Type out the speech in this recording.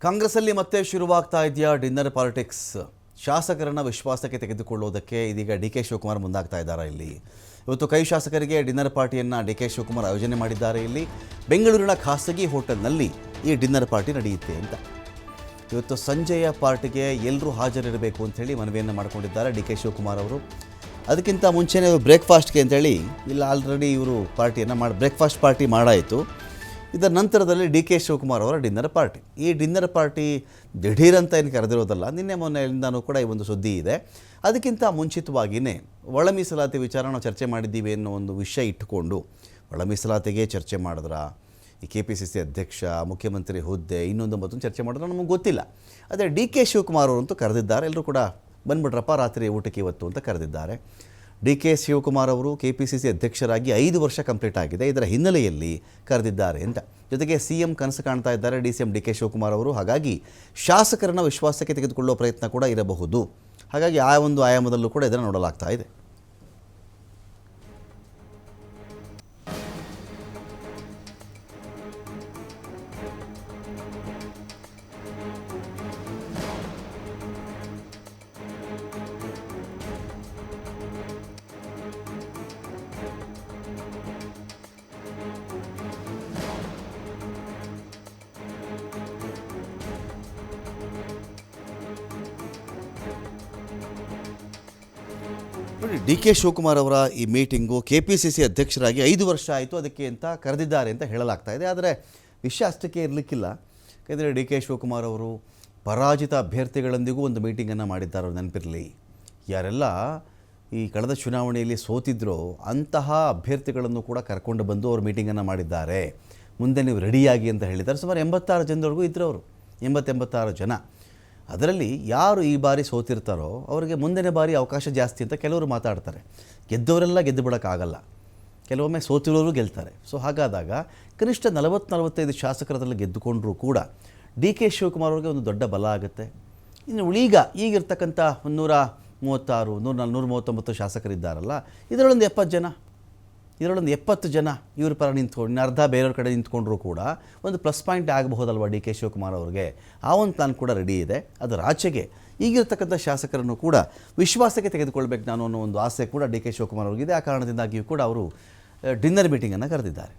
ಕಾಂಗ್ರೆಸ್ಸಲ್ಲಿ ಮತ್ತೆ ಶುರುವಾಗ್ತಾ ಇದೆಯಾ dinner politics. ಶಾಸಕರನ್ನು ವಿಶ್ವಾಸಕ್ಕೆ ತೆಗೆದುಕೊಳ್ಳೋದಕ್ಕೆ ಇದೀಗ ಡಿ ಕೆ ಶಿವಕುಮಾರ್ ಮುಂದಾಗ್ತಾ ಇದ್ದಾರೆ. ಇಲ್ಲಿ ಇವತ್ತು ಕೈ ಶಾಸಕರಿಗೆ ಡಿನ್ನರ್ ಪಾರ್ಟಿಯನ್ನು ಡಿ ಕೆ ಶಿವಕುಮಾರ್ ಆಯೋಜನೆ ಮಾಡಿದ್ದಾರೆ. ಇಲ್ಲಿ ಬೆಂಗಳೂರಿನ ಖಾಸಗಿ ಹೋಟೆಲ್ನಲ್ಲಿ ಈ ಡಿನ್ನರ್ ಪಾರ್ಟಿ ನಡೆಯುತ್ತೆ ಅಂತ. ಇವತ್ತು ಸಂಜೆಯ ಪಾರ್ಟಿಗೆ ಎಲ್ಲರೂ ಹಾಜರಿರಬೇಕು ಅಂಥೇಳಿ ಮನವಿಯನ್ನು ಮಾಡಿಕೊಂಡಿದ್ದಾರೆ ಡಿ ಕೆ ಶಿವಕುಮಾರ್ ಅವರು. ಅದಕ್ಕಿಂತ ಮುಂಚೆನೇ ಬ್ರೇಕ್ಫಾಸ್ಟ್ಗೆ ಅಂತೇಳಿ ಇಲ್ಲ ಆಲ್ರೆಡಿ ಇವರು ಪಾರ್ಟಿಯನ್ನು ಬ್ರೇಕ್ಫಾಸ್ಟ್ ಪಾರ್ಟಿ ಮಾಡಾಯಿತು. ಇದರ ನಂತರದಲ್ಲಿ ಡಿ ಕೆ ಶಿವಕುಮಾರ್ ಅವರ ಡಿನ್ನರ್ ಪಾರ್ಟಿ. ಈ ಡಿನ್ನರ್ ಪಾರ್ಟಿ ದಿಢೀರಂತ ಏನು ಕರೆದಿರೋದಲ್ಲ, ನಿನ್ನೆ ಮೊನ್ನೆಯಿಂದನೂ ಕೂಡ ಈ ಒಂದು ಸುದ್ದಿ ಇದೆ. ಅದಕ್ಕಿಂತ ಮುಂಚಿತವಾಗಿಯೇ ಒಳ ಮೀಸಲಾತಿ ವಿಚಾರ ನಾವು ಚರ್ಚೆ ಮಾಡಿದ್ದೀವಿ ಅನ್ನೋ ಒಂದು ವಿಷಯ ಇಟ್ಟುಕೊಂಡು ಒಳ ಮೀಸಲಾತಿಗೆ ಚರ್ಚೆ ಮಾಡಿದ್ರ, ಈ KPCC ಅಧ್ಯಕ್ಷ, ಮುಖ್ಯಮಂತ್ರಿ ಹುದ್ದೆ, ಇನ್ನೊಂದು ಮತ್ತೊಂದು ಚರ್ಚೆ ಮಾಡಿದ್ರೆ ನಮಗೆ ಗೊತ್ತಿಲ್ಲ. ಆದರೆ ಡಿ ಕೆ ಶಿವಕುಮಾರ್ ಅವರಂತೂ ಕರೆದಿದ್ದಾರೆ. ಎಲ್ಲರೂ ಕೂಡ ಬಂದ್ಬಿಟ್ರಪ್ಪ ರಾತ್ರಿ ಊಟಕ್ಕೆ ಇವತ್ತು ಅಂತ ಕರೆದಿದ್ದಾರೆ. ಡಿ ಕೆ ಶಿವಕುಮಾರ್ ಅವರು KPCC ಅಧ್ಯಕ್ಷರಾಗಿ 5 ವರ್ಷ ಕಂಪ್ಲೀಟ್ ಆಗಿದೆ. ಇದರ ಹಿನ್ನೆಲೆಯಲ್ಲಿ ಕರೆದಿದ್ದಾರೆ ಅಂತ. ಜೊತೆಗೆ CM ಕನಸು ಕಾಣ್ತಾ ಇದ್ದಾರೆ CM ಡಿ ಕೆ ಶಿವಕುಮಾರ್ ಅವರು. ಹಾಗಾಗಿ ಶಾಸಕರನ್ನು ವಿಶ್ವಾಸಕ್ಕೆ ತೆಗೆದುಕೊಳ್ಳುವ ಪ್ರಯತ್ನ ಕೂಡ ಇರಬಹುದು. ಹಾಗಾಗಿ ಆ ಒಂದು ಆಯಾಮದಲ್ಲೂ ಕೂಡ ಇದನ್ನು ನೋಡಲಾಗ್ತಾ ಇದೆ. ನೋಡಿ, ಡಿ ಕೆ ಶಿವಕುಮಾರ್ ಅವರ ಈ ಮೀಟಿಂಗು KPCC ಅಧ್ಯಕ್ಷರಾಗಿ 5 ವರ್ಷ ಆಯಿತು ಅದಕ್ಕೆ ಅಂತ ಕರೆದಿದ್ದಾರೆ ಅಂತ ಹೇಳಲಾಗ್ತಾ ಇದೆ. ಆದರೆ ವಿಷಯ ಅಷ್ಟಕ್ಕೆ ಇರಲಿಕ್ಕಿಲ್ಲ. ಯಾಕೆಂದರೆ ಡಿ ಕೆ ಶಿವಕುಮಾರ್ ಅವರು ಪರಾಜಿತ ಅಭ್ಯರ್ಥಿಗಳೊಂದಿಗೂ ಒಂದು ಮೀಟಿಂಗನ್ನು ಮಾಡಿದ್ದಾರೆ. ನೆನಪಿರಲಿ, ಯಾರೆಲ್ಲ ಈ ಕಳೆದ ಚುನಾವಣೆಯಲ್ಲಿ ಸೋತಿದ್ರೋ ಅಂತಹ ಅಭ್ಯರ್ಥಿಗಳನ್ನು ಕೂಡ ಕರ್ಕೊಂಡು ಬಂದು ಅವರು ಮೀಟಿಂಗನ್ನು ಮಾಡಿದ್ದಾರೆ. ಮುಂದೆ ನೀವು ರೆಡಿಯಾಗಿ ಅಂತ ಹೇಳಿದ್ದಾರೆ. ಸುಮಾರು 86 ಜನದವರೆಗೂ ಇದ್ದರು ಅವರು, 86 ಜನ. ಅದರಲ್ಲಿ ಯಾರು ಈ ಬಾರಿ ಸೋತಿರ್ತಾರೋ ಅವರಿಗೆ ಮುಂದಿನ ಬಾರಿ ಅವಕಾಶ ಜಾಸ್ತಿ ಅಂತ ಕೆಲವರು ಮಾತಾಡ್ತಾರೆ. ಗೆದ್ದವರೆಲ್ಲ ಗೆದ್ದು ಬಿಡೋಕ್ಕಾಗಲ್ಲ, ಕೆಲವೊಮ್ಮೆ ಸೋತಿರೋರು ಗೆಲ್ತಾರೆ. ಸೊ ಹಾಗಾದಾಗ ಕನಿಷ್ಠ 40-45 ಶಾಸಕರದಲ್ಲಿ ಗೆದ್ದುಕೊಂಡ್ರೂ ಕೂಡ ಡಿ ಕೆ ಶಿವಕುಮಾರ್ ಅವ್ರಿಗೆ ಒಂದು ದೊಡ್ಡ ಬಲ ಆಗುತ್ತೆ. ಇನ್ನು ಈಗಿರ್ತಕ್ಕಂಥ 136, 139 ಶಾಸಕರಿದ್ದಾರಲ್ಲ, ಇದರಲ್ಲೊಂದು 70 ಜನ ಇವ್ರ ಪರ ನಿಂತ್ಕೊಂಡು ಇನ್ನು ಅರ್ಧ ಬೇರೆಯವ್ರ ಕಡೆ ನಿಂತ್ಕೊಂಡ್ರೂ ಕೂಡ ಒಂದು ಪ್ಲಸ್ ಪಾಯಿಂಟ್ ಆಗಬಹುದಲ್ವ ಡಿ ಕೆ ಶಿವಕುಮಾರ್ ಅವ್ರಿಗೆ. ಆ ಒಂದು ಪ್ಲಾನ್ ಕೂಡ ರೆಡಿ ಇದೆ. ಅದರ ಆಚೆಗೆ ಈಗಿರ್ತಕ್ಕಂಥ ಶಾಸಕರನ್ನು ಕೂಡ ವಿಶ್ವಾಸಕ್ಕೆ ತೆಗೆದುಕೊಳ್ಬೇಕು ನಾನು ಅನ್ನೋ ಒಂದು ಆಸೆ ಕೂಡ ಡಿ ಕೆ ಶಿವಕುಮಾರ್ ಅವ್ರಿಗಿದೆ. ಆ ಕಾರಣದಿಂದಾಗಿಯೂ ಕೂಡ ಅವರು ಡಿನ್ನರ್ ಮೀಟಿಂಗನ್ನು ಕರೆದಿದ್ದಾರೆ.